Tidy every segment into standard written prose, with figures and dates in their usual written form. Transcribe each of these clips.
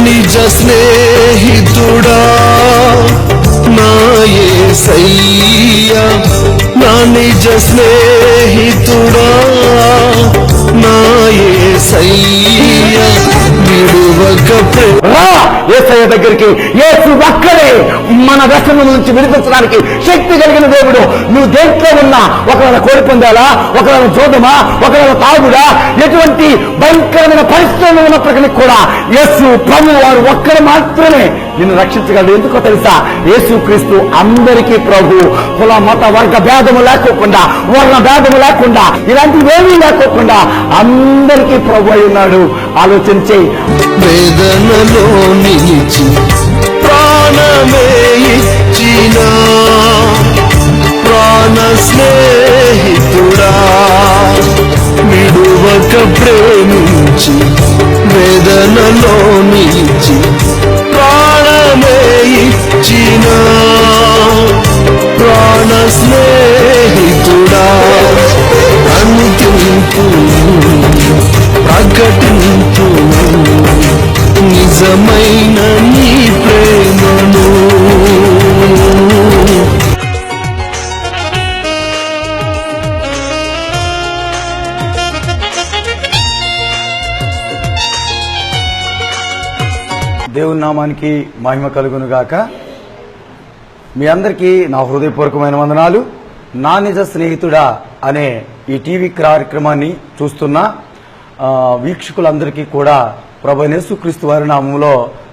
నిజ స్నేహితుడా నా యేసయ్యా, నా నిజ స్నేహితుడా నా యేసయ్యా, విడువక యేసయ్య దగ్గరికి. యేసు ఒక్కడే మన వ్యసనం నుంచి విడిపించడానికి శక్తి కలిగిన దేవుడు. నువ్వు దేంట్లో ఉన్నా, ఒకవేళ కోరి పొందాలా, ఒకవేళ చూడమా, ఒకవేళ తాగుడా, ఎటువంటి భయంకరమైన పరిస్థితుల్లో ఉన్నప్పటికీ కూడా యేసు ప్రభు వారు ఒక్కరు మాత్రమే నిన్ను రక్షించగలడు. ఎందుకో తెలుసా? యేసు క్రీస్తు అందరికీ ప్రభు. కుల మత వర్గ భేదము లేకోకుండా, వర్ణ భేదము లేకుండా, ఇలాంటివేమీ లేకోకుండా అందరికీ ప్రభు అయి ఉన్నాడు. ఆలోచించి వేదనలో నిలిచి ప్రాణమే ఇచ్చిన ప్రాణ స్నేహితుడా, విడువక ప్రేమించి వేదనలో నిలిచి ప్రాణమే ఇచ్చిన ప్రాణ స్నేహితుడా, అంతింపు ప్రకటించు నిజమైన నీ ప్రేమను. దేవుని నామానికి మహిమ కలుగును గాక. మీ అందరికీ నా హృదయపూర్వకమైన వందనాలు. నా నిజ స్నేహితుడా అనే ఈ టీవీ కార్యక్రమాన్ని చూస్తున్న వీక్షకులందరికీ కూడా ప్రభు యేసుక్రీస్తు వారి నామంలో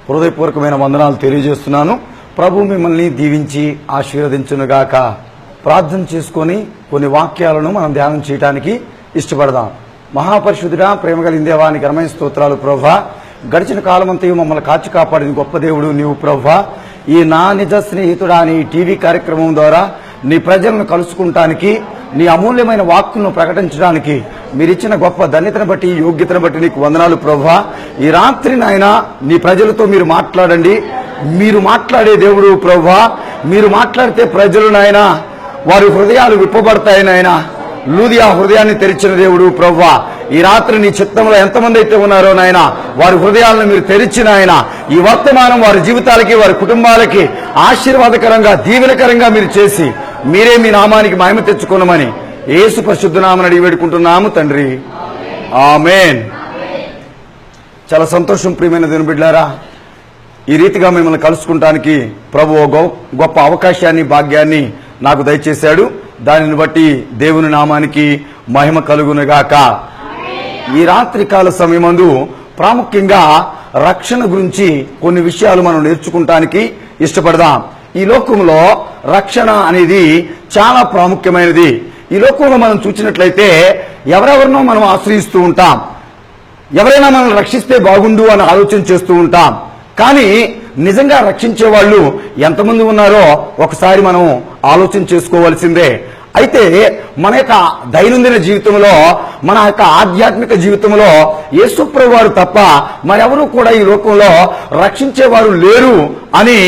హృదయపూర్వకమైన వందనాలు తెలియజేస్తున్నాను. ప్రభు మిమ్మల్ని దీవించి ఆశీర్వదించునుగాక. ప్రార్థన చేసుకొని కొన్ని వాక్యాలను మనం ధ్యానం చేయడానికి ఇష్టపడదాం. మహాపరిశుద్ధుడా, ప్రేమ కలిగిన దేవానికి ఘనమైన స్తోత్రాలు ప్రభా. గడిచిన కాలమంతయు మమ్మల్ని కాచి కాపాడిన గొప్ప దేవుడు నీవు ప్రభా. ఈ నా నిజ స్నేహితుడా అనే ఈ టీవీ కార్యక్రమం ద్వారా నీ ప్రజలను కలుసుకుంటానికి, నీ అమూల్యమైన వాక్కును ప్రకటించడానికి మీరిచ్చిన గొప్ప ధన్యతను బట్టి, యోగ్యతను బట్టి నీకు వందనాలు ప్రభా. ఈ రాత్రి నాయన నీ ప్రజలతో మీరు మాట్లాడండి. మీరు మాట్లాడే దేవుడు ప్రభా. మీరు మాట్లాడితే ప్రజలు నాయన వారి హృదయాలు విప్పబడతాయి నాయన. లూదియా హృదయాన్ని తెరిచిన దేవుడు ప్రభువా. ఈ రాత్రి నీ చిత్తంలో ఎంతమంది అయితే ఉన్నారో నాయన, వారి హృదయాలను మీరు తెరిచిన ఆయన ఈ వర్తమానం వారి జీవితాలకి, వారి కుటుంబాలకి ఆశీర్వాదకరంగా, దీవెనకరంగా మీరు చేసి మీరే మీ నామానికి మహిమ తెచ్చుకోనమని యేసు పరిశుద్ధ నామమున అడిగి వేడుకుంటున్నాము తండ్రి, ఆమేన్. చాలా సంతోషం ప్రియమైన దేవుని బిడ్డలారా. ఈ రీతిగా మిమ్మల్ని కలుసుకుంటానికి ప్రభు గొప్ప అవకాశాన్ని, భాగ్యాన్ని నాకు దయచేశాడు. దానిని బట్టి దేవుని నామానికి మహిమ కలుగునుగాక. ఈ రాత్రి కాల సమయమందు ప్రాముఖ్యంగా రక్షణ గురించి కొన్ని విషయాలు మనం నేర్చుకుంటానికి ఇష్టపడదాం. ఈ లోకంలో రక్షణ అనేది చాలా ప్రాముఖ్యమైనది. ఈ లోకంలో మనం చూసినట్లయితే ఎవరెవరినో మనం ఆశ్రయిస్తూ ఉంటాం. ఎవరైనా మనం రక్షిస్తే బాగుండు అని ఆలోచన చేస్తూ ఉంటాం. కానీ నిజంగా రక్షించే వాళ్ళు ఎంతమంది ఉన్నారో ఒకసారి మనం ఆలోచన చేసుకోవాల్సిందే. అయితే మన యొక్క దైనందిన జీవితంలో, మన యొక్క ఆధ్యాత్మిక జీవితంలో యేసు ప్రభువు వారు తప్ప మరెవరూ కూడా ఈ లోకంలో రక్షించేవారు లేరు అని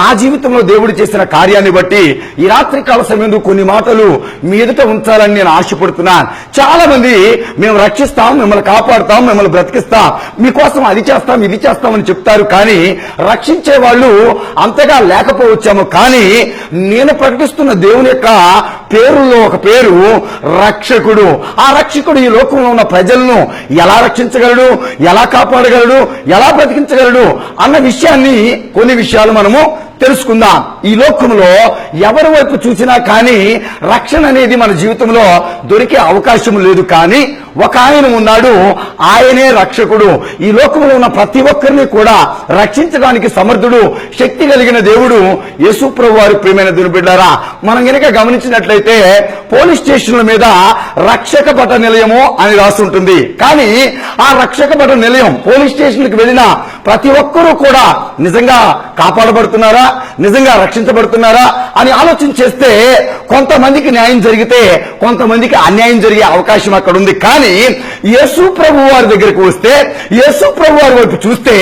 నా జీవితంలో దేవుడు చేసిన కార్యాన్ని బట్టి ఈ రాత్రి కాల సమయంలో కొన్ని మాటలు మీ ఎదుట ఉంచాలని నేను ఆశపడుతున్నాను. చాలా మంది మేము రక్షిస్తాం, మిమ్మల్ని కాపాడుతాం, మిమ్మల్ని బ్రతికిస్తాం, మీకోసం అది చేస్తాం, ఇది చేస్తామని చెప్తారు. కానీ రక్షించే వాళ్ళు అంతగా లేకపోవచ్చాము. కానీ నేను ప్రకటిస్తున్న దేవుని యొక్క పేరులో ఒక పేరు రక్షకుడు. ఆ రక్షకుడు ఈ లోకంలో ఉన్న ప్రజలను ఎలా రక్షించగలడు, ఎలా కాపాడగలడు, ఎలా బ్రతికించగలడు అన్న విషయాన్ని, కొన్ని విషయాలు మనము తెలుసుకుందాం. ఈ లోకంలో ఎవరి వైపు చూసినా కానీ రక్షణ అనేది మన జీవితంలో దొరికే అవకాశం లేదు. కానీ ఒక ఆయన ఉన్నాడు, ఆయనే రక్షకుడు. ఈ లోకంలో ఉన్న ప్రతి ఒక్కరిని కూడా రక్షించడానికి సమర్థుడు, శక్తి కలిగిన దేవుడు యేసు ప్రభువు వారి ప్రియమైన దేవుని బిడ్డలారా. మనం గనక గమనించినట్లయితే పోలీస్ స్టేషన్ల మీద రక్షక భట నిలయము అని రాసి ఉంటుంది. కానీ ఆ రక్షక భట నిలయం, పోలీస్ స్టేషన్కి వెళ్ళిన ప్రతి ఒక్కరూ కూడా నిజంగా కాపాడబడుతున్నారా, నిజంగా రక్షించబడుతున్నారా అని ఆలోచన చేస్తే కొంతమందికి న్యాయం జరిగితే కొంతమందికి అన్యాయం జరిగే అవకాశం అక్కడ ఉంది. కానీ యేసు ప్రభువు వారి దగ్గరికి వస్తే, యేసు ప్రభువు వారి వైపు చూస్తే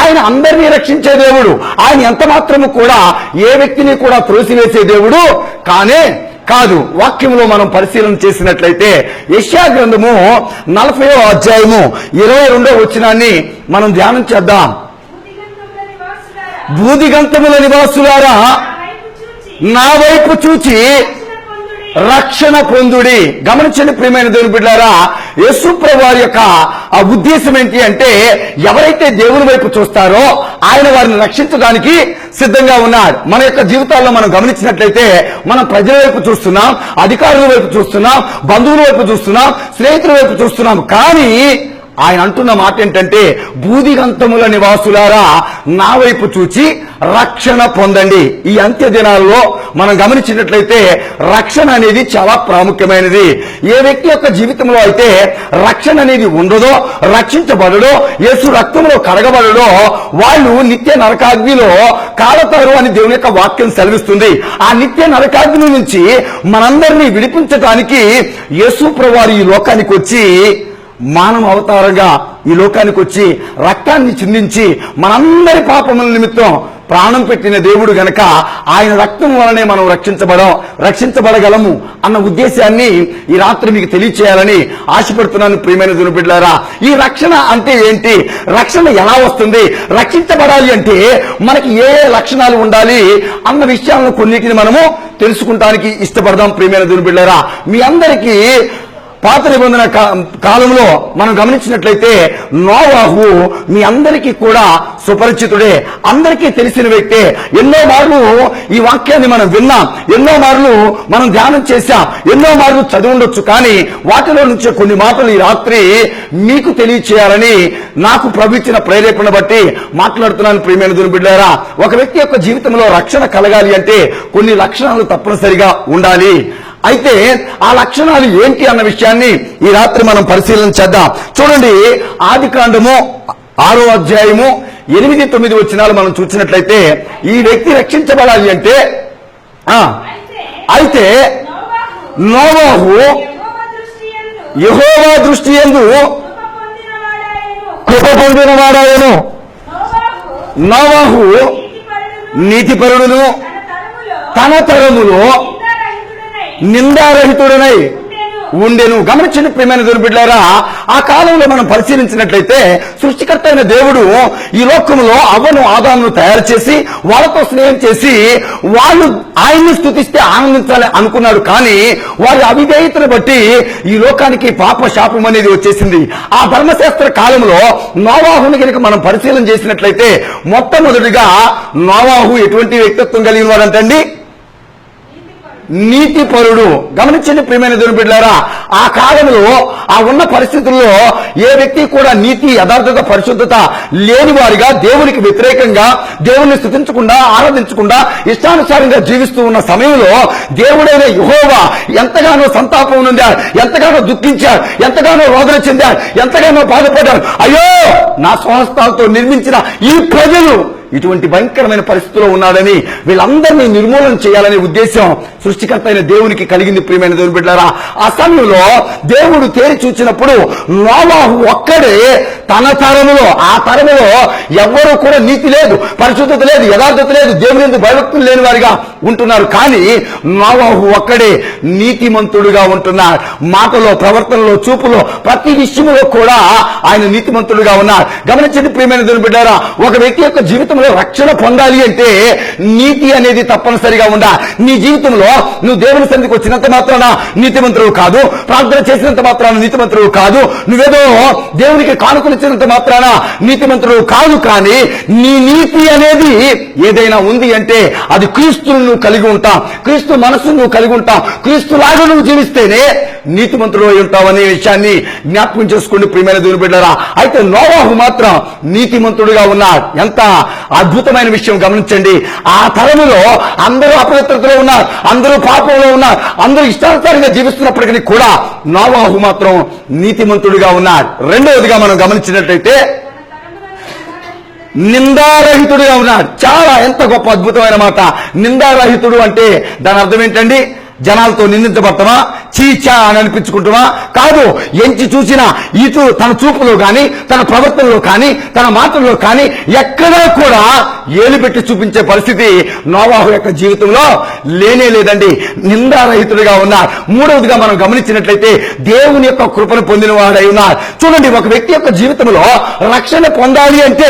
ఆయన అందరినీ రక్షించే దేవుడు. ఆయన ఎంత మాత్రము కూడా ఏ వ్యక్తిని కూడా త్రోసివేసే దేవుడు కానే కాదు. వాక్యంలో మనం పరిశీలన చేసినట్లయితే యెషయా గ్రంథము 40వ అధ్యాయము 22వ వచనాన్ని మనం ధ్యానం చేద్దాం. భూదిగంతముల నివాసులారా నా వైపు చూచి రక్షణ పొందుడి. గమనించండి ప్రియమైన దేవుని బిడ్డలారా, యేసు ప్రభువు వారి యొక్క ఆ ఉద్దేశం ఏంటి అంటే, ఎవరైతే దేవుని వైపు చూస్తారో ఆయన వారిని రక్షించడానికి సిద్ధంగా ఉన్నాడు. మన యొక్క జీవితాల్లో మనం గమనించినట్లయితే మనం ప్రజల వైపు చూస్తున్నాం, అధికారుల వైపు చూస్తున్నాం, బంధువుల వైపు చూస్తున్నాం, స్నేహితుల వైపు చూస్తున్నాం. కానీ ఆయన అంటున్న మాట ఏంటంటే, భూదిగంతముల నివాసులారా నా వైపు చూచి రక్షణ పొందండి. ఈ అంత్య దినాల్లో మనం గమనించినట్లయితే రక్షణ అనేది చాలా ప్రాముఖ్యమైనది. ఏ వ్యక్తి యొక్క జీవితంలో అయితే రక్షణ అనేది ఉండదో, రక్షించబడడో, యేసు రక్తంలో కడగబడడో, వాళ్ళు నిత్య నరకాగ్నిలో కాలతారు అని దేవుని యొక్క వాక్యం సెలవిస్తుంది. ఆ నిత్య నరకాగ్ని నుంచి మనందరినీ విడిపించడానికి యేసు ప్రభువు ఈ లోకానికి వచ్చి మానవ అవతారంగా ఈ లోకానికి వచ్చి రక్తాన్ని చిందించి మనందరి పాపముల నిమిత్తం ప్రాణం పెట్టిన దేవుడు గనక ఆయన రక్తం వలనే మనం రక్షించబడగలము అన్న ఉద్దేశాన్ని ఈ రాత్రి మీకు తెలియచేయాలని ఆశపడుతున్నాను ప్రియమైన దేవుని బిడ్డలారా. ఈ రక్షణ అంటే ఏంటి, రక్షణ ఎలా వస్తుంది, రక్షించబడాలి అంటే మనకి ఏ లక్షణాలు ఉండాలి అన్న విషయాలను కొన్నిటిని మనము తెలుసుకుంటానికి ఇష్టపడదాం ప్రియమైన దేవుని బిడ్డలారా. మీ అందరికీ పాత నిబంధన కాలంలో మనం గమనించినట్లయితే నోవాహు మీ అందరికీ కూడా సుపరిచితుడే, అందరికీ తెలిసిన వ్యక్తే. ఎన్నో మార్లు ఈ వాక్యాన్ని మనం విన్నాం, ఎన్నో మార్లు మనం ధ్యానం చేశాం, ఎన్నో మార్లు చదివి ఉండొచ్చు. కానీ వాటిలో నుంచి కొన్ని మాటలు ఈ రాత్రి మీకు తెలియచేయాలని నాకు ప్రభు ఇచ్చిన ప్రేరేపణ బట్టి మాట్లాడుతున్నాను ప్రియమైన దేవుని బిడ్డలారా. ఒక వ్యక్తి యొక్క జీవితంలో రక్షణ కలగాలి అంటే కొన్ని లక్షణాలు తప్పనిసరిగా ఉండాలి. అయితే ఆ లక్షణాలు ఏంటి అన్న విషయాన్ని ఈ రాత్రి మనం పరిశీలన చేద్దాం. చూడండి, ఆదికాండము 6వ అధ్యాయము 8-9 వచనాలు మనం చూసినట్లయితే ఈ వ్యక్తి రక్షించబడాలి అంటే అయితే నోవాహు యెహోవా దృష్టి యందు కృప పొందినవాడాయను. నోవాహు నీతిపరుడును తన తరములో నిందారహితుడనై ఉండెను. గమనించండి ప్రియమైన దేవుని బిడ్డలారా, ఆ కాలంలో మనం పరిశీలించినట్లయితే సృష్టికర్త అయిన దేవుడు ఈ లోకంలో అవ్వను ఆదామును తయారు చేసి వాళ్ళతో స్నేహం చేసి వాళ్ళు ఆయన్ని స్తుతిస్తే ఆనందించాలి అనుకున్నాడు. కానీ వారి అవిధేయతను బట్టి ఈ లోకానికి పాప శాపం అనేది వచ్చేసింది. ఆ ధర్మశాస్త్ర కాలంలో నోవాహుని కనుక మనం పరిశీలన చేసినట్లయితే మొట్టమొదటిగా నోవాహు ఎటువంటి వ్యక్తిత్వం కలిగిన వాడంటండి, నీతిపరుడు. గమనించండి ప్రియమైన దేవుని బిడ్డలారా, ఆ కాలంలో ఆ ఉన్న పరిస్థితుల్లో ఏ వ్యక్తి కూడా నీతి, యథార్థత, పరిశుద్ధత లేని వారిగా, దేవునికి వ్యతిరేకంగా, దేవుణ్ణి స్తుతించకుండా, ఆరాధించకుండా ఇష్టానుసారంగా జీవిస్తూ ఉన్న సమయంలో దేవుడైన యెహోవా ఎంతగానో సంతాపం నొందాడు, ఎంతగానో దుఃఖించాడు, ఎంతగానో రోదన చెందాడు, ఎంతగానో బాధపడ్డాడు. అయ్యో, నా స్వహస్తాలతో నిర్మించిన ఈ ప్రజలు ఇటువంటి భయంకరమైన పరిస్థితిలో ఉన్నాడని వీళ్ళందరినీ నిర్మూలన చేయాలనే ఉద్దేశం సృష్టికర్త అయిన దేవునికి కలిగింది ప్రియమైన దేవుని బిడ్డలారా. ఆ సమయంలో దేవుడు తేరి చూచినప్పుడు నోవాహు ఒక్కడే తన తరములో, ఆ తరములో ఎవ్వరూ కూడా నీతి లేదు, పరిశుద్ధత లేదు, యథార్థత లేదు, దేవుని యందు భయభక్తులు లేని వారిగా ఉంటున్నారు. కానీ నోవాహు ఒక్కడే నీతిమంతుడుగా ఉంటున్నాడు. మాటలో, ప్రవర్తనలో, చూపులో, ప్రతి విషయంలో కూడా ఆయన నీతిమంతుడుగా ఉన్నాడు. గమనించండి ప్రియమైన దేవుని బిడ్డలారా, ఒక వ్యక్తి యొక్క జీవితం రక్షణ పొందాలి అంటే నీతి అనేది తప్పనిసరిగా ఉండాలి. నీ జీవితంలో నువ్వు దేవుని సన్నిధికి వచ్చినంత మాత్రాన నీతిమంతుడు కాదు, ప్రార్థన చేసినంత మాత్రాన నీతిమంతుడు కాదు, నువ్వేదో దేవునికి కానుకలు ఇచ్చినంత మాత్రాన నీతిమంతుడు కాదు. కానీ నీ నీతి అనేది ఏదైనా ఉంది అంటే అది క్రీస్తును నువ్వు కలిగి ఉంటావు, క్రీస్తు మనస్సును నువ్వు కలిగి ఉంటావు, క్రీస్తులాగా నువ్వు జీవిస్తేనే నీతిమంతుడు అయి ఉంటావనే విషయాన్ని జ్ఞాపకం చేసుకోండి ప్రియమైన దేవుని బిడ్డలారా. అయితే నోవాహు మాత్రం నీతిమంతుడుగా ఉన్నాడు. ఎంత అద్భుతమైన విషయం గమనించండి. ఆ తరములో అందరూ అపవిత్రతలో ఉన్నారు, అందరూ పాపంలో ఉన్నారు, అందరూ ఇష్టానుసారంగా జీవిస్తున్నప్పటికీ కూడా నోవాహు మాత్రం నీతిమంతుడిగా ఉన్నాడు. రెండవదిగా మనం గమనించినట్లయితే నిందారహితుడిగా ఉన్నాడు. చాలా ఎంత గొప్ప అద్భుతమైన మాట. నిందారహితుడు అంటే దాని అర్థం ఏంటండి? జనాలతో నిందించబడతామా, చీచా అని అనిపించుకుంటున్నా కాదు. ఎంచి చూసిన ఇటు తన చూపులో కానీ తన ప్రవర్తనలో కానీ తన మాటల్లో కానీ ఎక్కడా కూడా ఏలు పెట్టి చూపించే పరిస్థితి నోవాహు యొక్క జీవితంలో లేనే లేదండి. నిందారహితుడిగా ఉన్నారు. మూడవదిగా మనం గమనించినట్లయితే దేవుని యొక్క కృపను పొందిన వాడై ఉన్నారు. చూడండి, ఒక వ్యక్తి యొక్క జీవితంలో రక్షణ పొందాలి అంటే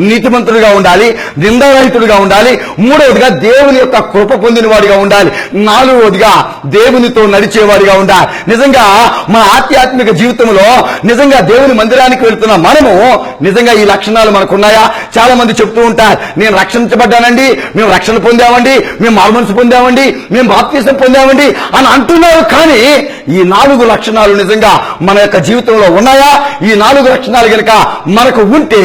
నీతిమంతుడిగా ఉండాలి, నిందారహితుడిగా ఉండాలి. మూడవదిగా దేవుని యొక్క కృప పొందిన వాడిగా ఉండాలి. నాలుగవదిగా దేవునితో నడిచేవాడిగా ఉండాలి. నిజంగా మన ఆధ్యాత్మిక జీవితంలో నిజంగా దేవుని మందిరానికి వెళ్తున్న మనము నిజంగా ఈ లక్షణాలు మనకున్నాయా? చాలా మంది చెప్తూ ఉంటారు, నేను రక్షించబడ్డానండి, మేము రక్షణ పొందామండి, మేము మారుమనసు పొందామండి, మేము బాప్తిసం పొందామండి అని అంటున్నారు. కానీ ఈ 4 లక్షణాలు నిజంగా మన యొక్క జీవితంలో ఉన్నాయా? ఈ 4 లక్షణాలు గనక మనకు ఉంటే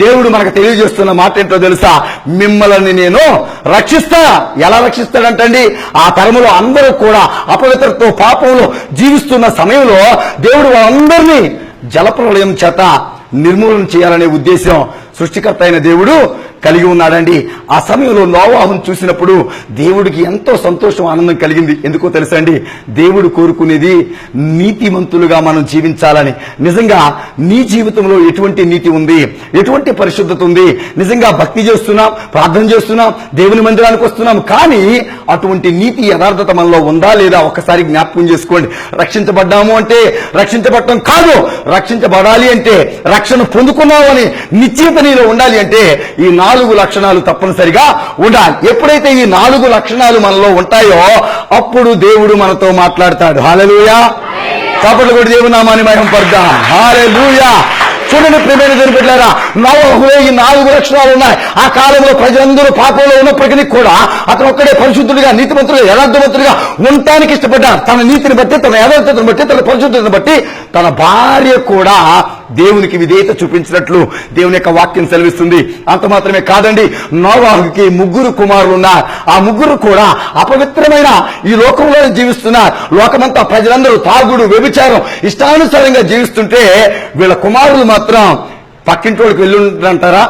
దేవుడు మనకు తెలియజేస్తున్న మాట ఏంటో తెలుసా? మిమ్మల్ని నేను రక్షిస్తా. ఎలా రక్షిస్తాడంటండి? ఆ తరములో అందరూ కూడా అపవిత్రతో పాపంలో జీవిస్తున్న సమయంలో దేవుడు వాళ్ళందరినీ జలప్రలయం చేత నిర్మూలన చేయాలనే ఉద్దేశం సృష్టికర్త అయిన దేవుడు కలిగి ఉన్నాడండి. ఆ సమయంలో నోవాహును చూసినప్పుడు దేవుడికి ఎంతో సంతోషం, ఆనందం కలిగింది. ఎందుకో తెలుసండి, దేవుడు కోరుకునేది నీతిమంతులుగా మనం జీవించాలని. నిజంగా నీ జీవితంలో ఎటువంటి నీతి ఉంది, ఎటువంటి పరిశుద్ధత ఉంది? నిజంగా భక్తి చేస్తున్నాం, ప్రార్థన చేస్తున్నాం, దేవుని మందిరానికి వస్తున్నాం, కానీ అటువంటి నీతి యథార్థత మనలో ఉందా లేదా ఒక్కసారి జ్ఞాపకం చేసుకోండి. రక్షించబడ్డాము అంటే రక్షించబడటం కాదు, రక్షించబడాలి అంటే రక్షణ పొందుకున్నామని నిశ్చయిత నీలో ఉండాలి అంటే ఈ 4 లక్షణాలు తప్పనిసరిగా ఉండాలి. ఎప్పుడైతే ఈ 4 లక్షణాలు మనలో ఉంటాయో అప్పుడు దేవుడు మనతో మాట్లాడతాడు. హల్లెలూయా. చప్పట్లు కొట్టి దేవుని నామాన్ని మహిమపరుద్దాం. హల్లెలూయా. చూడండి ప్రియమైన దేవుని బిడ్డలారా, నోవాహులో ఈ 4 లక్షణాలు ఉన్నాయి. ఆ కాలంలో ప్రజలందరూ పాపంలో ఉన్నప్పటికీ కూడా అతను ఒక్కడే పరిశుద్ధుడిగా, నీతిమంతుడిగా, యథార్థవంతుడిగా ఉండటానికి ఇష్టపడ్డాడు. తన నీతిని బట్టి, తన యథార్థతను బట్టి, తన పరిశుద్ధతను బట్టి తన భార్య కూడా దేవునికి విధేయత చూపించినట్లు దేవుని యొక్క వాక్యం సెలవిస్తుంది. అంత మాత్రమే కాదండి, నోవాహుకి 3 కుమారులు ఉన్నారు. ఆ 3 కూడా అపవిత్రమైన ఈ లోకంలో జీవిస్తున్నారు. లోకమంతా ప్రజలందరూ తాగుడు, వ్యభిచారం, ఇష్టానుసారంగా జీవిస్తుంటే వీళ్ళ కుమారులు మాత్రం పక్కింటోడికి వెళ్ళుంటారా?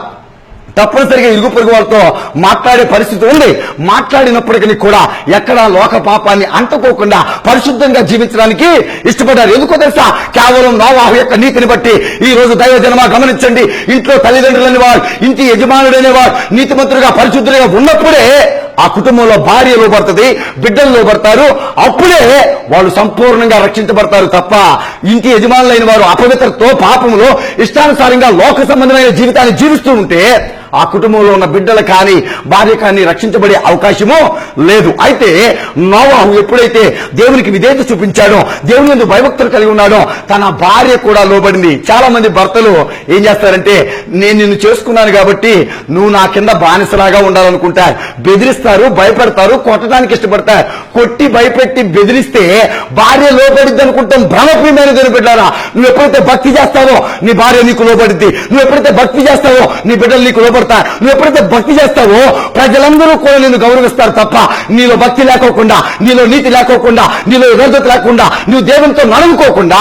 తప్పనిసరిగా ఇరుగు పొరుగు వాళ్ళతో మాట్లాడే పరిస్థితి ఉంది. మాట్లాడినప్పటికీ కూడా ఎక్కడా లోక పాపాన్ని అంటుకోకుండా పరిశుద్ధంగా జీవించడానికి ఇష్టపడ్డారు. ఎందుకో తెలుసా? కేవలం నోవాహు యొక్క నీతిని బట్టి. ఈ రోజు దైవజనమా గమనించండి, ఇంట్లో తల్లిదండ్రులని వారు, ఇంటి యజమానుడైన వారు నీతిమంతులుగా, పరిశుద్ధులుగా ఉన్నప్పుడే ఆ కుటుంబంలో భార్య లోబడుతుంది, బిడ్డలు లోబడతారు. అప్పుడే వాళ్ళు సంపూర్ణంగా రక్షించబడతారు తప్ప ఇంటి యజమానులైన వారు అపవిత్రతో, పాపంలో, ఇష్టానుసారంగా లోక సంబంధమైన జీవితాన్ని జీవిస్తూ ఉంటే ఆ కుటుంబంలో ఉన్న బిడ్డలు కానీ భార్య కానీ రక్షించబడే అవకాశము లేదు. అయితే నోవాహు ఎప్పుడైతే దేవునికి విధేయత చూపించాడో, దేవుని యందు భయభక్తులు కలిగి ఉన్నాడో, తన భార్య కూడా లోబడింది. చాలా మంది భర్తలు ఏం చేస్తారంటే, నేను నిన్ను చేసుకున్నాను కాబట్టి నువ్వు నా కింద బానిసలాగా ఉండాలనుకుంటారు. బెదిరిస్తారు, భయపడతారు, కొట్టడానికి ఇష్టపడతారు. కొట్టి భయపెట్టి బెదిరిస్తే భార్య లోబడిద్ది అనుకుంటాం. భ్రమప్రియమైన దేవుని బిడ్డలారా, నువ్వు ఎప్పుడైతే భక్తి చేస్తావో నీ భార్య నీకు లోబడిద్ది. నువ్వు ఎప్పుడైతే భక్తి చేస్తావో నీ బిడ్డలు నీకు లోబడతారు. నువ్వు ఎప్పుడైతే భక్తి చేస్తావో ప్రజలందరూ కూడా నిన్ను గౌరవిస్తారు తప్ప నీలో భక్తి లేకోకుండా, నీలో నీతి లేకోకుండా, నీలో యథార్థత లేకుండా, నువ్వు దేవునితో నడుముకోకుండా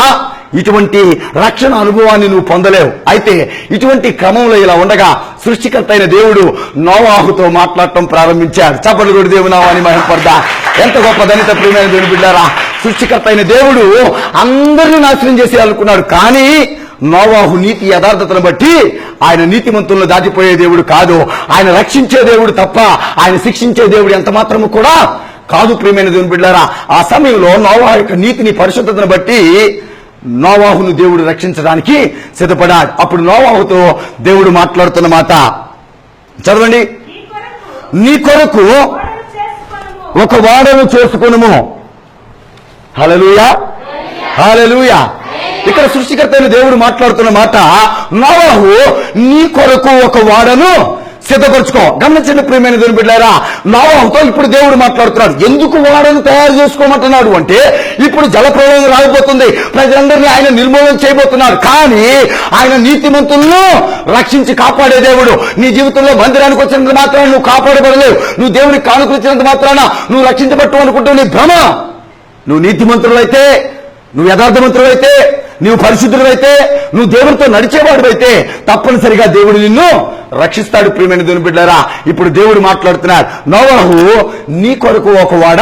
ఇటువంటి రక్షణ అనుభవాన్ని నువ్వు పొందలేవు. అయితే ఇటువంటి క్రమంలో ఇలా ఉండగా సృష్టికర్త అయిన దేవుడు నోవాహుతో మాట్లాడటం ప్రారంభించాడు. చప్పట్లు కొట్టి దేవుని నామాన్ని మహిమపరుద్దా. ఎంత గొప్ప ధన్యత ప్రియమైన దేవుని బిడ్డారా. సృష్టికర్త అయిన దేవుడు అందరినీ నాశనం చేసేయాలనుకున్నాడు. కానీ నోవాహు నీతి యథార్థతను బట్టి ఆయన నీతిమంతులను దాటిపోయే దేవుడు కాదు, ఆయన రక్షించే దేవుడు తప్ప ఆయన శిక్షించే దేవుడు ఎంత మాత్రము కూడా కాదు. ప్రియమైన దేవుని బిడ్డారా, ఆ సమయంలో నోవాహు యొక్క నీతిని, పరిశుద్ధతను బట్టి నోవాహును దేవుడు రక్షించడానికి సిద్ధపడ్డాడు. అప్పుడు నోవాహుతో దేవుడు మాట్లాడుతున్న మాట చదవండి. నీ కొరకు ఒక వాడను చేసుకొనుము. హల్లెలూయా, హల్లెలూయా. ఇక్కడ సృష్టికర్త అయిన దేవుడు మాట్లాడుతున్న మాట, నోవాహు నీ కొరకు ఒక వాడను సిద్ధపరచుకో. గమనించండి ప్రియమైన దేవుని బిడ్డలారా, నోవాహుతో ఇప్పుడు దేవుడు మాట్లాడుతున్నాడు. ఎందుకు వాడను తయారు చేసుకోమంటున్నాడు అంటే, ఇప్పుడు జలప్రలయం రాబోతుంది, ప్రజలందరినీ ఆయన నిర్మూలన చేయబోతున్నాడు. కానీ ఆయన నీతిమంతులను రక్షించి కాపాడే దేవుడు. నీ జీవితంలో మందిరానికి వచ్చినంత మాత్రాన నువ్వు కాపాడబడలేవు. నువ్వు దేవునికి కానుకలిచ్చినంత మాత్రాన నువ్వు రక్షించబట్టు అనుకుంటావు. నీ భ్రమ. నువ్వు నీతిమంతుడు, నువ్వు యథార్థవంతుడు, నువ్వు పరిశుద్ధుడు, నువ్వు దేవుడితో నడిచేవాడు తప్పనిసరిగా దేవుడు నిన్ను రక్షిస్తాడు. ప్రియమైన దేవుని బిడ్డలారా, ఇప్పుడు దేవుడు మాట్లాడుతున్నాడు, నోవాహు నీ కొరకు ఒక వాడ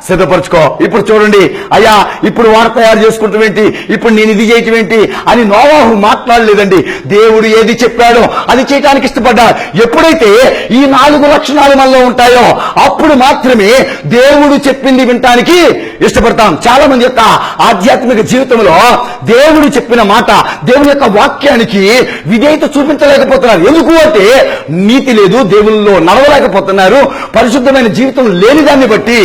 సిద్ధపరచుకో. ఇప్పుడు చూడండి, అయ్యా ఇప్పుడు వాడ తయారు చేసుకుంటాం ఏంటి, ఇప్పుడు నేను ఇది చేయటం ఏంటి అని నోవాహు మాట్లాడలేదండి. దేవుడు ఏది చెప్పాడో అది చేయడానికి ఇష్టపడ్డాడు. ఎప్పుడైతే ఈ 4 లక్షణాలు మనలో ఉంటాయో అప్పుడు మాత్రమే దేవుడు చెప్పింది వినటానికి ఇష్టపడతాం. చాలా మంది యొక్క ఆధ్యాత్మిక జీవితంలో దేవుడు చెప్పిన మాట, దేవుని యొక్క వాక్యానికి విధేయత చూపించలేకపోతున్నారు. ఎందుకు అంటే నీతి లేదు, దేవుల్లో నడవలేకపోతున్నారు. పరిశుద్ధమైన జీవితం లేని దాన్ని బట్టి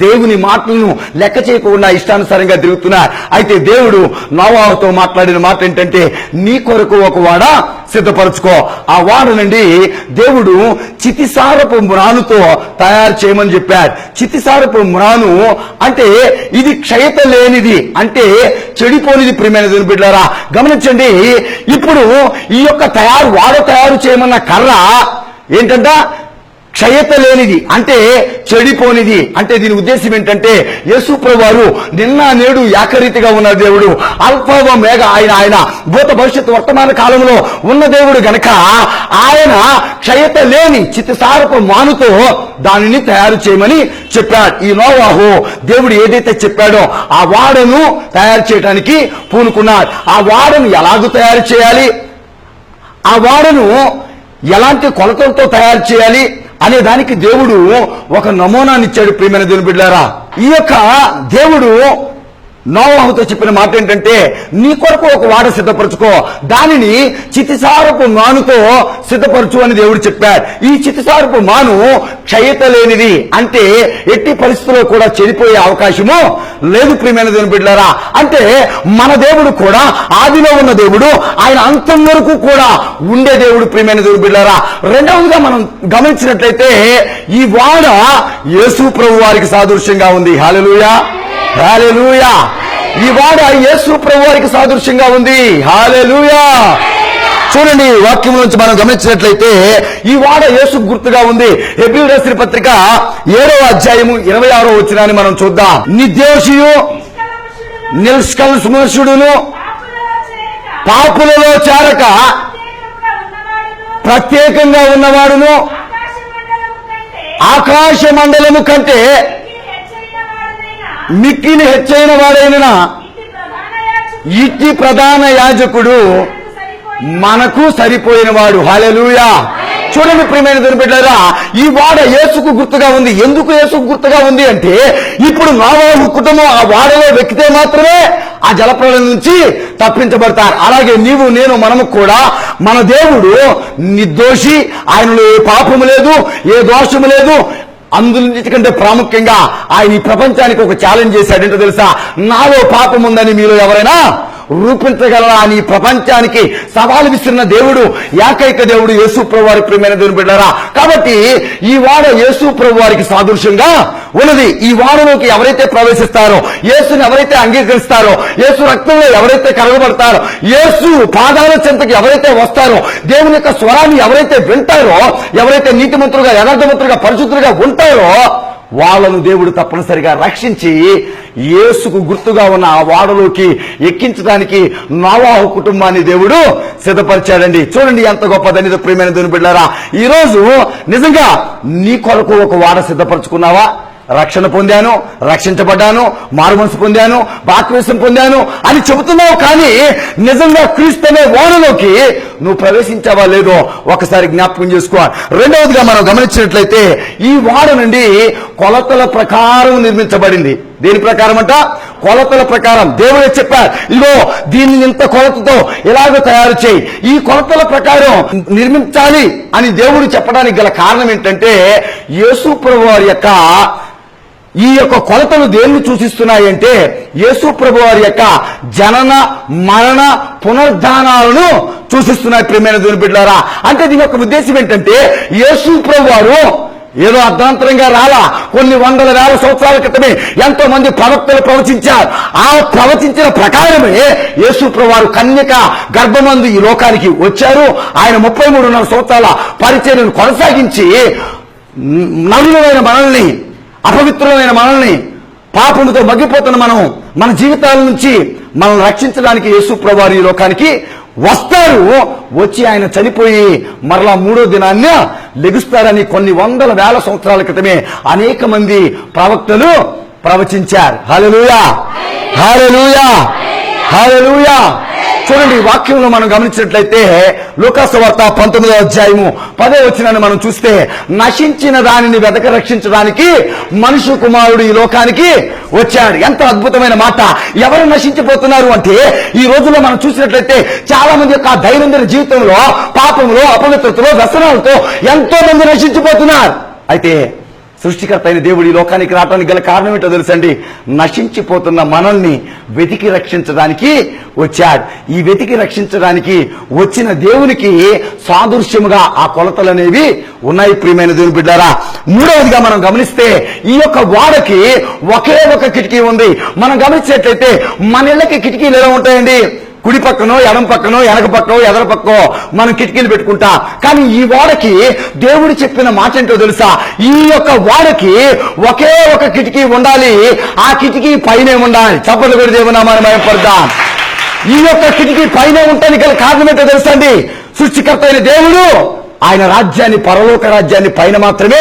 దేవుని మాటలను లెక్క చేయకుండా ఇష్టానుసారంగా తిరుగుతున్నారు. అయితే దేవుడు నోవాహుతో మాట్లాడిన మాట ఏంటంటే, నీ కొరకు ఒక వాడ సిద్ధపరచుకో. ఆ వాడ నుండి దేవుడు చితిసారపు మ్రానుతో తయారు చేయమని చెప్పాడు. చితిసారపు మ్రాను అంటే ఇది క్షయత లేనిది, అంటే చెడిపోనిది. ప్రియమైన దేవుని బిడ్డలారా గమనించండి, ఇప్పుడు ఈ యొక్క వాడ తయారు చేయమన్న కర్ర ఏంటంట, క్షయత లేనిది అంటే చెడిపోనిది. అంటే దీని ఉద్దేశం ఏంటంటే యేసు ప్రభువారు నిన్న నేడు ఏకరీతిగా ఉన్న దేవుడు, అల్ఫా ఓమెగా ఆయన భూత భవిష్యత్తు వర్తమాన కాలంలో ఉన్న దేవుడు గనక ఆయన క్షయత లేని చిత్తసారపు మానుతో దానిని తయారు చేయమని చెప్పాడు. ఈ నోవాహు దేవుడు ఏదైతే చెప్పాడో ఆ వాడను తయారు చేయడానికి పూనుకున్నాడు. ఆ వాడను ఎలాగూ తయారు చేయాలి, ఆ వాడను ఎలాంటి కొలతలతో తయారు చేయాలి అనే దానికి దేవుడు ఒక నమూనాన్ని ఇచ్చాడు. ప్రియమైన దేవుని బిడ్డలారా, ఈ యొక్క దేవుడు నోవాహుతో చెప్పిన మాట ఏంటంటే, నీ కొరకు ఒక వాడ సిద్ధపరచుకో, దానిని చితిసారపు మానుతో సిద్ధపరచు అని దేవుడు చెప్పాడు. ఈ చితిసారపు మాను క్షయత లేనిది, అంటే ఎట్టి పరిస్థితుల్లో కూడా చెడిపోయే అవకాశము లేదు. ప్రియమైన దేవుని బిడ్డలారా, అంటే మన దేవుడు కూడా ఆదిలో ఉన్న దేవుడు, ఆయన అంతం వరకు కూడా ఉండే దేవుడు. ప్రియమైన దేవుని బిడ్డలారా, రెండవదిగా మనం గమనించినట్లయితే ఈ వాడ యేసు ప్రభు వారికి సాదృశ్యంగా ఉంది. హల్లెలూయా, హల్లెలూయా. ఈ వాడ యేసు ప్రభు వారికి సాదృశ్యంగా ఉంది. హల్లెలూయా. చూడండి, వాక్యం నుంచి మనం గమనించినట్లయితే ఈ వాడ యేసు గుర్తుగా ఉంది. హెబ్రీయులకు రాసిన పత్రిక 7వ అధ్యాయము 26వ వచనాన్ని మనం చూద్దాం. నిర్దోషియు నిష్కల్మషుడును పాపులలో చేరక ప్రత్యేకంగా ఉన్నవాడును ఆకాశ మండలము కంటే మిక్కిలి హెచ్చైన వాడైన ఇట్టి ప్రధాన యాజకుడు మనకు సరిపోయిన వాడు. హల్లెలూయా. చూడండి ప్రియమైన దేవుని బిడ్డలారా, ఈ వాడ యేసుకు గుర్తుగా ఉంది. ఎందుకు యేసుకు గుర్తుగా ఉంది అంటే, ఇప్పుడు నోవాహు కుటుంబం ఆ వాడలో వెక్కితే మాత్రమే ఆ జలప్రలయం నుంచి తప్పించబడతారు. అలాగే నీవు నేను మనము కూడా మన దేవుడు నిర్దోషి, ఆయనలో ఏ పాపము లేదు, ఏ దోషము లేదు. అందుకంటే ప్రాముఖ్యంగా ఆయన ఈ ప్రపంచానికి ఒక ఛాలెంజ్ చేశాడు. ఏంటో తెలుసా, నాలో పాపం ఉందని మీలో ఎవరైనా రూపించగలరా అని ప్రపంచానికి సవాలు విసిరిన దేవుడు, ఏకైక దేవుడు యేసు ప్రభు వారి ప్రియమైన దేవుని బిడ్డలారా. కాబట్టి ఈ వాడ యేసు ప్రభు వారికి సాదృశ్యంగా ఉన్నది. ఈ వాడలోకి ఎవరైతే ప్రవేశిస్తారో, యేసుని ఎవరైతే అంగీకరిస్తారో, యేసు రక్తంలో ఎవరైతే కరగబడతారో, యేసు పాదాల చెంతకి ఎవరైతే వస్తారో, దేవుని యొక్క స్వరాన్ని ఎవరైతే వింటారో, ఎవరైతే నీతిమంతులుగా యథార్థమంతులుగా పరిశుద్ధులుగా ఉంటారో వాళ్ళను దేవుడు తప్పనిసరిగా రక్షించి యేసుకు గుర్తుగా ఉన్న ఆ వాడలోకి ఎక్కించడానికి నోవాహు కుటుంబాన్ని దేవుడు సిద్ధపరిచాడండి. చూడండి ఎంత గొప్పదని ప్రియమైన దేవుని బిడ్డలారా. ఈ రోజు నిజంగా నీ కొరకు ఒక వాడ సిద్ధపరచుకున్నావా? రక్షణ పొందాను, రక్షించబడ్డాను, మారుమనసు పొందాను, బాప్తిస్మం పొందాను అని చెబుతున్నావు, కానీ నిజంగా క్రీస్తు అనే వాడలోకి నువ్వు ప్రవేశించావా లేదో ఒకసారి జ్ఞాపకం చేసుకో. రెండవదిగా మనం గమనించినట్లయితే ఈ వాడ నుండి కొలతల ప్రకారం నిర్మించబడింది. దేని ప్రకారం అంట? కొలతల ప్రకారం. దేవుడే చెప్పారు, ఇదిగో దీన్ని ఇంత కొలతతో ఎలాగో తయారు చేయి, ఈ కొలతల ప్రకారం నిర్మించాలి అని దేవుడు చెప్పడానికి గల కారణం ఏంటంటే, యేసు ప్రభు వారి యొక్క ఈ యొక్క కొలతలు దేన్ని సూచిస్తున్నాయంటే యేసు ప్రభు వారి యొక్క జనన మరణ పునరుద్ధానాలను సూచిస్తున్నాయి. ప్రియమైన దేవుని బిడ్డలారా, అంటే దీని యొక్క ఉద్దేశం ఏంటంటే యేసు ప్రభు వారు ఏదో అర్ధాంతరంగా రాలా. కొన్ని వందల వేల సంవత్సరాల క్రితమే ఎంతో మంది ప్రవక్తలు ప్రవచించారు. ఆ ప్రవచించిన ప్రకారమే యేసు ప్రభు వారు కన్యక గర్భమందు ఈ లోకానికి వచ్చారు. ఆయన 33.5 సంవత్సరాల పరిచర్యను కొనసాగించి నలులైన మనల్ని, అపవిత్రులైన మనల్ని, పాపముతో మగ్గిపోతున్న మన జీవితాల నుంచి మనం రక్షించడానికి యేసు ప్రభు వారు ఈ లోకానికి వస్తారు. వచ్చి ఆయన చనిపోయి మరలా 3వ దినాన్ని లెగుస్తారని కొన్ని వందల వేల సంవత్సరాల క్రితమే అనేక మంది ప్రవక్తలు ప్రవచించారు. హల్లెలూయా, హల్లెలూయా, హల్లెలూయా. చూడండి, ఈ వాక్యంలో మనం గమనించినట్లయితే లూకాసు వార్త 19వ అధ్యాయము 10వ వచనాన్ని మనం చూస్తే, నశించిన దానిని వెతక రక్షించడానికి మనుష్య కుమారుడు ఈ లోకానికి వచ్చాడు. ఎంత అద్భుతమైన మాట. ఎవరు నశించిపోతున్నారు అంటే, ఈ రోజుల్లో మనం చూసినట్లయితే చాలా మంది యొక్క దైనందిన జీవితంలో పాపంలో, అపవిత్రతలో, వ్యసనాలతో ఎంతో మంది నశించిపోతున్నారు. అయితే సృష్టికర్త అయిన దేవుడు ఈ లోకానికి రావడానికి గల కారణం ఏంటో తెలుసండి? నశించిపోతున్న మనల్ని వెతికి రక్షించడానికి వచ్చాడు. ఈ వెతికి రక్షించడానికి వచ్చిన దేవునికి సాదృశ్యముగా ఆ కొలతలు అనేవి ఉన్నాయి. ప్రియమైన దేవుని బిడ్డారా, మూడవదిగా మనం గమనిస్తే ఈ యొక్క వాడకి ఒకే ఒక కిటికీ ఉంది. మనం గమనించేట్లయితే మన ఇళ్ళకి కిటికీలు ఎలా ఉంటాయండి? కుడి పక్కనో, ఎడం పక్కనో, వెనక పక్కనో, ఎదర పక్కనో మనం కిటికీలు పెట్టుకుంటాం. కానీ ఈ వాడకి దేవుడు చెప్పిన మాట ఏంటో తెలుసా? ఈ యొక్క వాడకి ఒకే ఒక కిటికీ ఉండాలి. ఆ కిటికీ పైనే ఉండాలి. చప్పట్లు కొడి దేవునామాన్ని మహిమపడదాం. ఈ యొక్క కిటికీ పైనే ఉండడానికి గల కారణం ఏంటో తెలుసా అండి? సృష్టికర్త అయిన దేవుడు ఆయన రాజ్యాన్ని, పరలోక రాజ్యాన్ని పైన మాత్రమే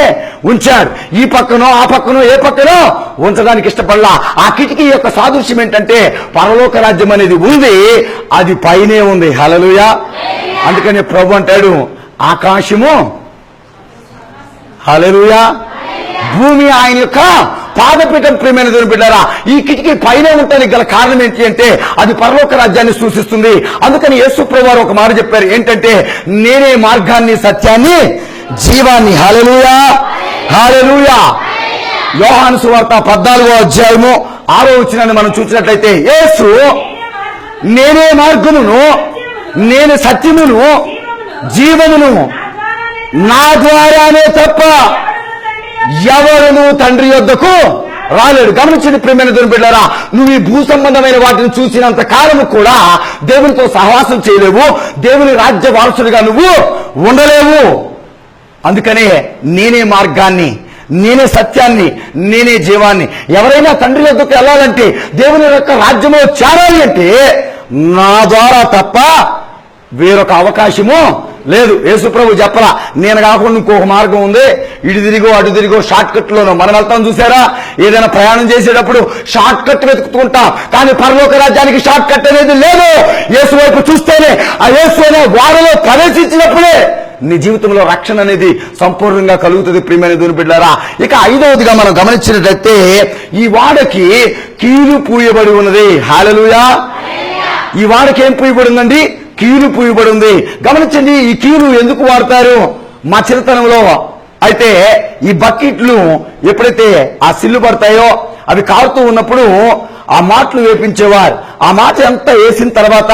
ఉంచాడు. ఈ పక్కనో ఆ పక్కనో ఏ పక్కనో ఉంచడానికి ఇష్టపడలా. ఆ కిటికీ యొక్క సాదృశ్యం ఏంటంటే, పరలోక రాజ్యం అనేది ఉంది, అది పైనే ఉంది. హల్లెలూయా. అందుకని ప్రభు అంటాడు, ఆకాశము, హల్లెలూయా, భూమి ఆయన యొక్క పాదపీఠం. ప్రియమైన దేవుని బిడ్డారా, ఈ కిటికీ పైన ఉండడానికి గల కారణం ఏంటి అంటే, అది పరలోక రాజ్యాన్ని సూచిస్తుంది. అందుకని యేసు ప్రభువు వారు ఒక మాట చెప్పారు ఏంటంటే, నేనే మార్గాన్ని, సత్యాన్ని, జీవాన్ని. హల్లెలూయా, హల్లెలూయా. యోహాను సువార్త 14వ అధ్యాయము 6వ వచనాన్ని మనం చూసినట్లయితే, యేసు నేనే మార్గమును, నేను సత్యమును, జీవమును, నా ద్వారానే తప్ప ఎవరును తండ్రి యొద్దకు రాలేడు. గమనించండి ప్రియమైన దేవుని బిడ్డలారా, నువ్వు ఈ భూ సంబంధమైన వాటిని చూసినంత కాలము కూడా దేవునితో సహవాసం చేయలేవు, దేవుని రాజ్య వారసుడిగా నువ్వు ఉండలేవు. అందుకనే నేనే మార్గాన్ని, నేనే సత్యాన్ని, నేనే జీవాన్ని. ఎవరైనా తండ్రి యొద్దకు వెళ్ళాలంటే, దేవుని యొక్క రాజ్యంలో చేరాలి అంటే, నా ద్వారా తప్ప వేరొక అవకాశము లేదు. యేసుప్రభు చెప్పలా, నేను కాకుండా ఇంకొక మార్గం ఉంది, ఇటు తిరిగో అటు తిరిగో, షార్ట్ కట్ లోనో. మనం వెళ్తాం చూసారా, ఏదైనా ప్రయాణం చేసేటప్పుడు షార్ట్ కట్ వెతుకుతుంటాం, కానీ పరలోక రాజ్యానికి షార్ట్ కట్ అనేది లేదు. యేసు వైపు చూస్తేనే, ఆ యేసు అనే వాడలో ప్రవేశించినప్పుడే నీ జీవితంలో రక్షణ అనేది సంపూర్ణంగా కలుగుతుంది. ప్రియమైన దేవుని బిడ్డలారా, ఇక 5వదిగా మనం గమనించినట్లయితే, ఈ వాడకి కీలు పూయబడి ఉన్నది. హల్లెలూయా. ఈ వాడకి ఏం పూయబడి ఉందండి? కీలు పూయబడి ఉంది. గమనించండి, ఈ కీలు ఎందుకు వాడతారు? మా చిన్నతనంలో అయితే ఈ బకెట్లు ఎప్పుడైతే ఆ సిల్లు పడతాయో, అవి కారుతూ ఉన్నప్పుడు ఆ మాటలు వేపించేవారు. ఆ మాట అంతా వేసిన తర్వాత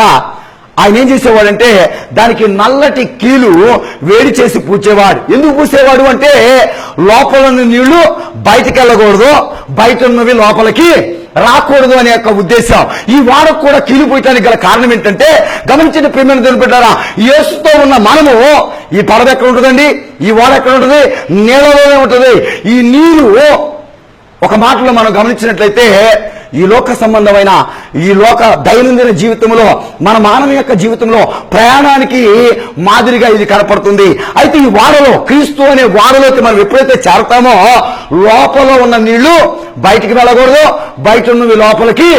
ఆయన ఏం చేసేవాడంటే, దానికి నల్లటి కీలు వేడి చేసి పూచేవాడు. ఎందుకు పూసేవాడు అంటే, లోపల ఉన్న నీళ్లు బయటికి వెళ్ళకూడదు, బయట ఉన్నవి లోపలికి రాకూడదు అనే యొక్క ఉద్దేశం. ఈ వాడకు కూడా కీలు పూయటానికి గల కారణం ఏంటంటే, గమనించండి ప్రియమైన దేవుని బిడ్డలారా, యేసుతో ఉన్న మనము, ఈ పడవ ఎక్కడ ఉంటుందండి? ఈ వాడ ఎక్కడ ఉంటుంది? నీళ్ళలోనే ఉంటుంది. ఈ నీరు ఒక మాటలో మనం గమనించినట్లయితే, ఈ లోక సంబంధమైన, ఈ లోక దైనందిన జీవితంలో, మన మానవ యొక్క జీవితంలో ప్రయాణానికి మాదిరిగా ఇది కనపడుతుంది. అయితే ఈ వాడలో, క్రీస్తు అనే వాడలోకి మనం ఎప్పుడైతే చేరతామో, లోపల ఉన్న నీళ్లు బయటికి వెళ్ళకూడదు, బయట ఉన్నవి లోపలికి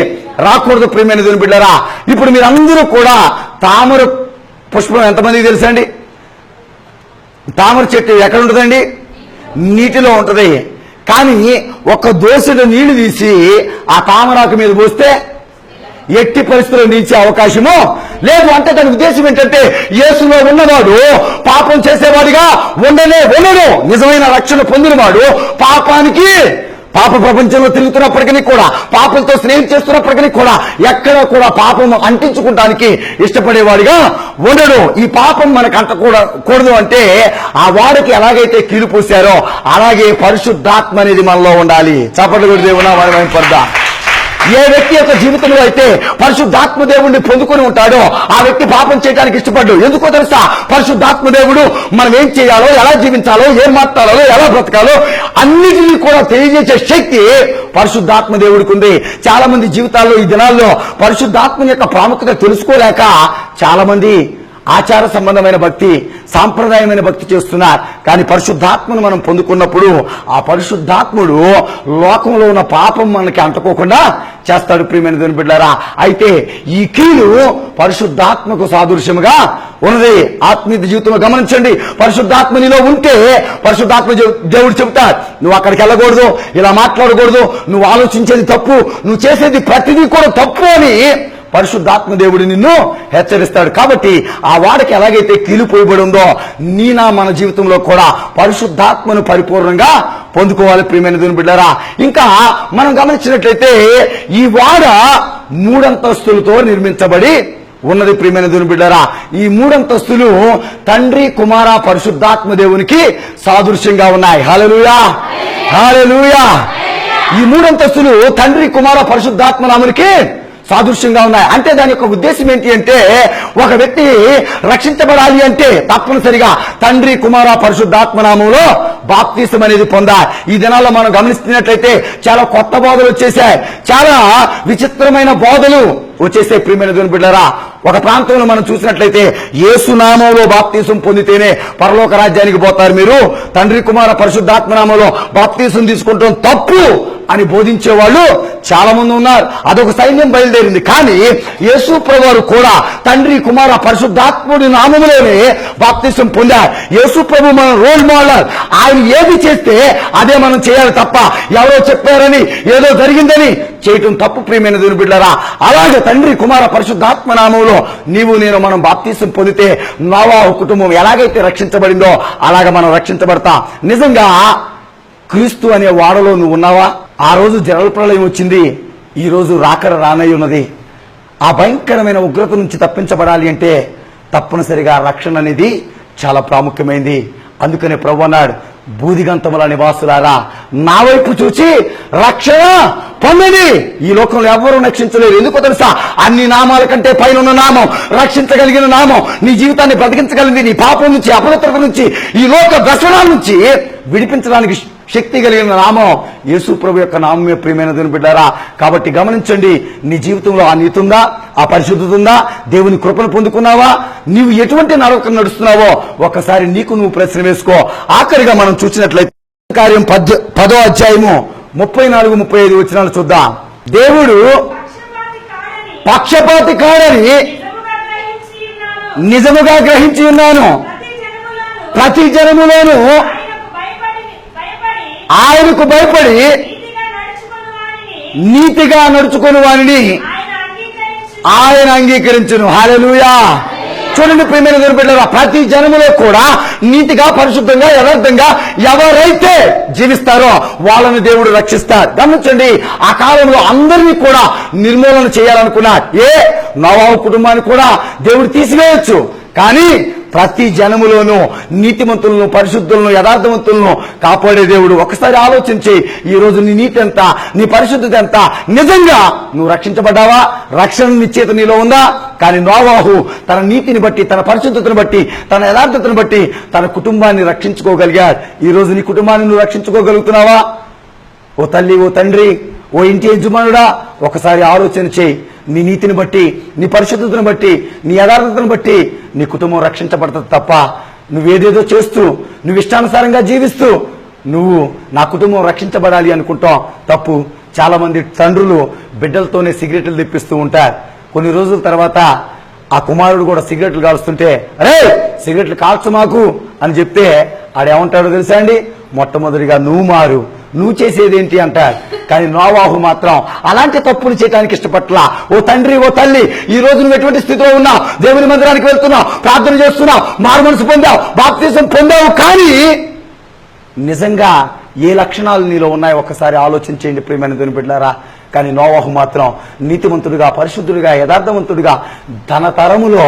రాకూడదు. ప్రియమైన దేవుని బిడ్డలారా, ఇప్పుడు మీరందరూ కూడా తామర పుష్పం ఎంతమందికి తెలుసండి? తామర చెట్టు ఎక్కడ ఉంటుందండి? నీటిలో ఉంటుంది. కానీ ఒక దోసెడు నీళ్లు తీసి ఆ తామరాకు మీద పోస్తే ఎట్టి పరిస్థితుల్లో నిలిచే అవకాశము లేదు. అంటే దాని ఉద్దేశం ఏంటంటే, యేసులో ఉన్నవాడు పాపం చేసేవాడిగా ఉండడు. నిజమైన రక్షణ పొందినవాడు పాపానికి, పాప ప్రపంచంలో తిరుగుతున్నప్పటికీ కూడా, పాపంతో స్నేహం చేస్తున్నప్పటికీ కూడా, ఎక్కడ కూడా పాపం అంటించుకుంటానికి ఇష్టపడేవాడిగా ఉండడు. ఈ పాపం మనకు అంటకూడదు అంటే, ఆ వాడికి ఎలాగైతే కీలు పూసారో అలాగే పరిశుద్ధాత్మ అనేది మనలో ఉండాలి. చప్పట్లు కొట్టి దేవునా మనం పడదా. ఏ వ్యక్తి యొక్క జీవితంలో అయితే పరిశుద్ధాత్మ దేవుడిని పొందుకొని ఉంటాడో, ఆ వ్యక్తి పాపం చేయడానికి ఇష్టపడ్డు. ఎందుకో తెలుసా? పరిశుద్ధాత్మ దేవుడు మనం ఏం చేయాలో, ఎలా జీవించాలో, ఏం మాట్లాడాలో, ఎలా బ్రతకాలో అన్నిటినీ కూడా తెలియజేసే శక్తి పరిశుద్ధాత్మ దేవుడికి ఉంది. చాలా మంది జీవితాల్లో ఈ దినాల్లో పరిశుద్ధాత్మ యొక్క ప్రాముఖ్యత తెలుసుకోలేక చాలా మంది ఆచార సంబంధమైన భక్తి, సాంప్రదాయమైన భక్తి చేస్తున్నారు. కానీ పరిశుద్ధాత్మను మనం పొందుకున్నప్పుడు ఆ పరిశుద్ధాత్ముడు లోకంలో ఉన్న పాపం మనకి అంటుకోకుండా చేస్తాడు. ప్రియమైన దేవుని బిడ్డలారా, అయితే ఈ కీలు పరిశుద్ధాత్మకు సాదృశ్యముగా ఉన్నది. ఆత్మీయ జీవితంలో గమనించండి, పరిశుద్ధాత్మ నీలో ఉంటే పరిశుద్ధాత్మ దేవుడు చెబుతాడు, నువ్వు అక్కడికి వెళ్ళకూడదు, ఇలా మాట్లాడకూడదు, నువ్వు ఆలోచించేది తప్పు, నువ్వు చేసేది ప్రతిదీ కూడా తప్పు అని పరిశుద్ధాత్మ దేవుడు నిన్ను హెచ్చరిస్తాడు. కాబట్టి ఆ వాడికి ఎలాగైతే కీలు పోయబడి ఉందో మన జీవితంలో కూడా పరిశుద్ధాత్మను పరిపూర్ణంగా పొందుకోవాలి. ప్రియమైన దేవుని బిడ్డలారా, ఇంకా మనం గమనించినట్లయితే ఈ వాడ 3 అంతస్తులతో నిర్మించబడి ఉన్నది. ప్రియమైన దేవుని బిడ్డలారా, ఈ 3 అంతస్తులు తండ్రి, కుమార, పరిశుద్ధాత్మ దేవునికి సాదృశ్యంగా ఉన్నాయి. హల్లెలూయా, హల్లెలూయా. ఈ 3 అంతస్తులు తండ్రి, కుమార, పరిశుద్ధాత్మ నామునికి సాదృశ్యంగా ఉన్నాయి. అంటే దాని యొక్క ఉద్దేశం ఏంటి అంటే, ఒక వ్యక్తి రక్షించబడాలి అంటే తప్పనిసరిగా తండ్రి, కుమార, పరిశుద్ధాత్మ నామంలో బాప్తిసం అనేది పొందాలి. ఈ దినాల్లో మనం గమనిస్తున్నట్లయితే చాలా కొత్త బోధలు వచ్చేసాయి, చాలా విచిత్రమైన బోధలు వచ్చేసాయి. ప్రియమైన దేవుని బిడ్డలారా, ఒక ప్రాంతంలో మనం చూసినట్లయితే యేసు నామంలో బాప్తిసం పొందితేనే పరలోక రాజ్యానికి పోతారు, మీరు తండ్రి, కుమార, పరిశుద్ధాత్మ నామంలో బాప్తిసం తీసుకుంటాం తప్పు అని బోధించే వాళ్ళు చాలా మంది ఉన్నారు. అదొక సైన్యం బయలుదేరింది. కానీ యేసు ప్రభువు కూడా తండ్రి, కుమార, పరిశుద్ధాత్ముడి నామములోనే బాప్తిసం పొందారు. యేసు ప్రభు మన రోల్ మోడల్. ఆయన ఏది చేస్తే అదే మనం చేయాలి తప్ప ఎవరో చెప్పారని, ఏదో జరిగిందని చేయటం తప్పు. ప్రియమైన దేవుని బిడ్డలారా, అలాగే తండ్రి, కుమార, పరిశుద్ధాత్మ నామంలో నీవు నేను మనం బాప్తిసం పొందితే నోవాహు కుటుంబం ఎలాగైతే రక్షించబడిందో అలాగే మనం రక్షించబడతాం. నిజంగా క్రీస్తు అనే వాడలో నువ్వు ఉన్నావా? ఆ రోజు జలప్రళయం వచ్చింది, ఈ రోజు రాకడ రానై ఉన్నది. ఆ భయంకరమైన ఉగ్రత నుంచి తప్పించబడాలి అంటే తప్పనిసరిగా రక్షణ అనేది చాలా ప్రాముఖ్యమైంది. అందుకనే ప్రభు అన్నాడు, బూదిగంతముల నివాసులారా నా వైపు చూచి రక్షణ పొందండి. ఈ లోకంలో ఎవరూ రక్షించలేరు. ఎందుకో తెలుసా? అన్ని నామాల కంటే పైన ఉన్న నామం, రక్షించగలిగిన నామం, నీ జీవితాన్ని బ్రతికించగలిగింది, నీ పాపం నుంచి, అపవిత్రత నుంచి, ఈ లోక వ్యసనాల నుంచి విడిపించడానికి శక్తి కలిగిన నామం యేసు ప్రభు యొక్క నామమే. ప్రియమైన దేవుని బిడ్డారా, కాబట్టి గమనించండి, నీ జీవితంలో ఆ నీతి ఉందా, ఆ పరిశుద్ధత ఉందా, దేవుని కృపను పొందుకున్నావా, నీవు ఎటువంటి నరకం నడుస్తున్నావో ఒక్కసారి నీకు నువ్వు ప్రశ్న వేసుకో. ఆఖరిగా మనం చూసినట్లయితే కార్యం 10వ అధ్యాయము 34-35 వచనాలు చూద్దాం. దేవుడు పక్షపాతి కాడని నిజముగా గ్రహించి ఉన్నాను, ప్రతి జనములోను ఆయనకు భయపడి నీతిగా నడుచుకుని వారిని ఆయన అంగీకరించును. హల్లెలూయా. చూడండి ప్రియమైన దేవుని బిడ్డలారా, ప్రతి జనములో కూడా నీతిగా, పరిశుద్ధంగా, యథార్థంగా ఎవరైతే జీవిస్తారో వాళ్ళని దేవుడు రక్షిస్తారు. గమనించండి, ఆ కాలంలో అందరినీ కూడా నిర్మూలన చేయాలనుకున్నారు. నోవాహు కుటుంబాన్ని కూడా దేవుడు తీసివేయొచ్చు, కానీ ప్రతి జనములోనూ నీతిమంతులను, పరిశుద్ధులను, యథార్థవంతులను కాపాడే దేవుడు. ఒకసారి ఆలోచించి, ఈ రోజు నీ నీతి ఎంత, నీ పరిశుద్ధత ఎంత, నిజంగా నువ్వు రక్షించబడ్డావా? రక్షణ నిశ్చేత నీలో ఉందా? కానీ నోవాహు తన నీతిని బట్టి, తన పరిశుద్ధతను బట్టి, తన యథార్థతను బట్టి తన కుటుంబాన్ని రక్షించుకోగలిగాడు. ఈ రోజు నీ కుటుంబాన్ని నువ్వు రక్షించుకోగలుగుతున్నావా? ఓ తల్లి, ఓ తండ్రి, ఓ ఇంటి యజమానుడా, ఒకసారి ఆలోచన చేయి. నీ నీతిని బట్టి, నీ పరిశుద్ధతను బట్టి, నీ యథార్థతను బట్టి నీ కుటుంబం రక్షించబడుతుంది తప్ప నువ్వేదేదో చేస్తూ, నువ్వు ఇష్టానుసారంగా జీవిస్తూ నువ్వు నా కుటుంబం రక్షించబడాలి అనుకుంటాం తప్పు. చాలా మంది తండ్రులు బిడ్డలతోనే సిగరెట్లు తెప్పిస్తూ ఉంటారు. కొన్ని రోజుల తర్వాత ఆ కుమారుడు కూడా సిగరెట్లు కాలుస్తుంటే, అరే సిగరెట్లు కాల్చు మాకు అని చెప్తే ఆడేమంటాడో తెలుసా అండి? మొట్టమొదటిగా నువ్వు మారు, నువ్వు చేసేదేంటి అంటారు. కానీ నోవాహు మాత్రం అలాంటి తప్పులు చేయడానికి ఇష్టపట్లా. ఓ తండ్రి, ఓ తల్లి, ఈ రోజు నువ్వు ఎటువంటి స్థితిలో ఉన్నావు? దేవుని మందిరానికి వెళ్తున్నావు, ప్రార్థన చేస్తున్నావు, మారు మనసు పొందావు, బాప్తిసం పొందావు, కానీ నిజంగా ఏ లక్షణాలు నీలో ఉన్నాయో ఒక్కసారి ఆలోచించేయండి ప్రియమైన దేవుని బిడ్డలారా. కానీ నోవాహు మాత్రం నీతిమంతుడిగా, పరిశుద్ధుడిగా, యథార్థవంతుడిగా తన తరములో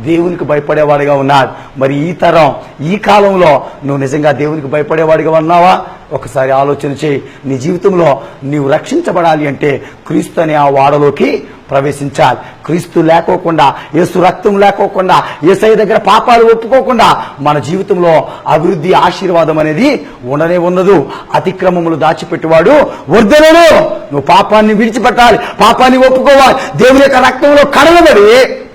దేవునికి భయపడేవాడిగా ఉన్నాడు. మరి ఈ తరం, ఈ కాలంలో నువ్వు నిజంగా దేవునికి భయపడేవాడిగా ఉన్నావా? ఒకసారి ఆలోచన చేయి. నీ జీవితంలో నీవు రక్షించబడాలి అంటే క్రీస్తు అనే ఆ వాడలోకి ప్రవేశించాలి. క్రీస్తు లేకోకుండా, యేసు రక్తం లేకోకుండా, యేసయ్య దగ్గర పాపాలు ఒప్పుకోకుండా మన జీవితంలో అభివృద్ధి, ఆశీర్వాదం అనేది ఉండనే ఉండదు. అతిక్రమములు దాచిపెట్టేవాడు వర్ధనను. నువ్వు పాపాన్ని విడిచిపెట్టాలి, పాపాన్ని ఒప్పుకోవాలి. దేవుని యొక్క రక్తంలో కడగబడి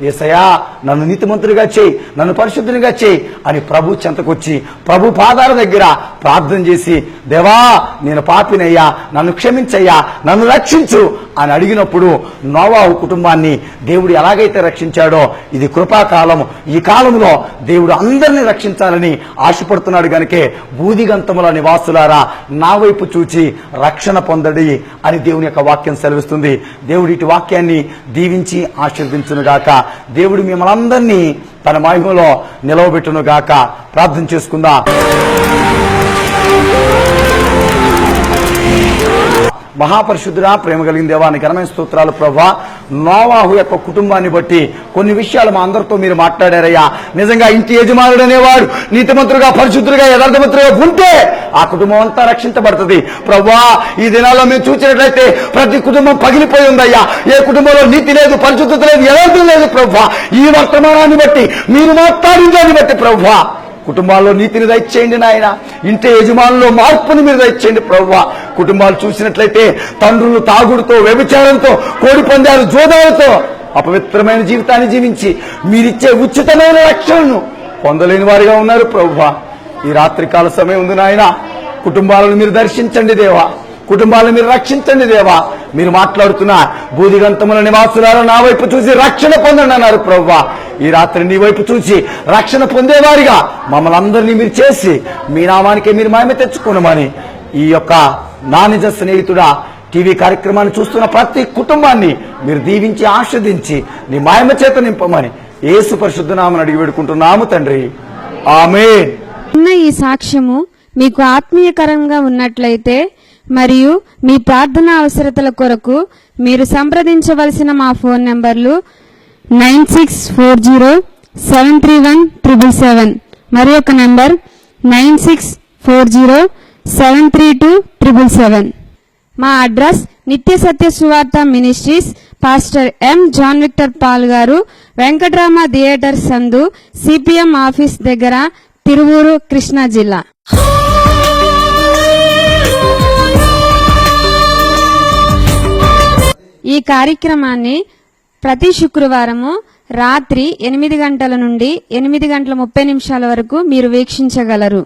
యేసయ్యా నన్ను నీతిమంతుడిగా చేయి, నన్ను పరిశుద్ధునిగా చేయి అని ప్రభు చెంతకొచ్చి ప్రభు పాదాల దగ్గర ప్రార్థన చేసి, దేవా నేను పాపినయ్యా, నన్ను క్షమించయ్యా, నన్ను రక్షించు అని అడిగినప్పుడు నోవాహు కుటుంబాన్ని దేవుడు ఎలాగైతే రక్షించాడో ఇది కృపాకాలం. ఈ కాలంలో దేవుడు అందరినీ రక్షించాలని ఆశపడుతున్నాడు గనుకే బూదిగంతముల నివాసులారా నా వైపు చూచి రక్షణ పొందడి అని దేవుని యొక్క వాక్యం సెలవిస్తుంది. దేవుడి ఇటు వాక్యాన్ని దీవించి ఆశీర్వదించునుగాక. దేవుడు మిమ్మల్ని అందరినీ తన మహిమలో నిలవబెట్టునుగాక. ప్రార్థన చేసుకుందాం. మహాపరిశుద్ధుడా, ప్రేమ కలిగిన దేవానికి ఘనమైన స్తోత్రాలు ప్రభువా. నోవాహు యొక్క కుటుంబాన్ని బట్టి కొన్ని విషయాలు మా అందరితో మీరు మాట్లాడారయ్యా. నిజంగా ఇంటి యజమానుడు అనేవాడు నీతిమంతుడుగా, పరిశుద్ధుడుగా, యథార్థవంతుడుగా ఉంటే ఆ కుటుంబం అంతా రక్షించబడుతుంది. ప్రభువా ఈ దినాల్లో మేము చూసినట్లయితే ప్రతి కుటుంబం పగిలిపోయి ఉందయ్యా. ఏ కుటుంబంలో నీతి లేదు, పరిశుద్ధత లేదు, యథార్థం లేదు. ప్రభువా ఈ వర్తమానాన్ని బట్టి, మీరు మాట్లాడిందాన్ని బట్టి ప్రభువా కుటుంబాల్లో నీతిని దయచేయండి నాయన. ఇంటి యజమానుల్లో మార్పుని మీరు దయచేయండి ప్రభువా. కుటుంబాలు చూసినట్లయితే తండ్రులు తాగుడుతో, వ్యభిచారంతో, కోడి పందాలు, జోదాలతో అపవిత్రమైన జీవితాన్ని జీవించి మీరిచ్చే ఉచితమైన రక్షణను పొందలేని వారిగా ఉన్నారు ప్రభువా. ఈ రాత్రికాల సమయం ఉంది నాయన. కుటుంబాలను మీరు దర్శించండి దేవా, కుటుంబాలను మీరు రక్షించండి దేవా. మీరు మాట్లాడుతున్న బూదిగంతముల నివాసులారా నా వైపు చూసి రక్షణ పొందండి అన్నారు ప్రభువా. ఈ రాత్రి నీ వైపు చూసి రక్షణ పొందేవారిగా మమ్మల్ని అందరినీ మీరు చేసి మీ నామానికే మీరు మహిమ తెచ్చుకోనమని ఈ యొక్క నా నిజ స్నేహితుడా టీవీ కార్యక్రమాన్ని చూస్తున్న ప్రతి కుటుంబాన్ని మీరు దీవించి ఆస్వాదించి నీ మహిమ చేత నింపమని యేసు పరిశుద్ధ నామమున అడిగి వేడుకుంటున్నాము తండ్రి, ఆమేన్. ఈ సాక్ష్యము మీకు ఆత్మీయకరంగా ఉన్నట్లయితే మరియు మీ ప్రార్థన అవసరతల కొరకు మీరు సంప్రదించవలసిన మా ఫోన్ నంబర్లు 9640731777 మరి ఒక నంబర్ 9640732777. మా address Nitya Satya Suvartha ministries, pastor M John Victor Paul గారు, వెంకటరామ థియేటర్ సందు, సిపిఎం ఆఫీస్ దగ్గర, తిరువూరు, కృష్ణా జిల్లా. ఈ కార్యక్రమాన్ని ప్రతి శుక్రవారము రాత్రి 8 గంటల నుండి 8:30 వరకు మీరు వీక్షించగలరు.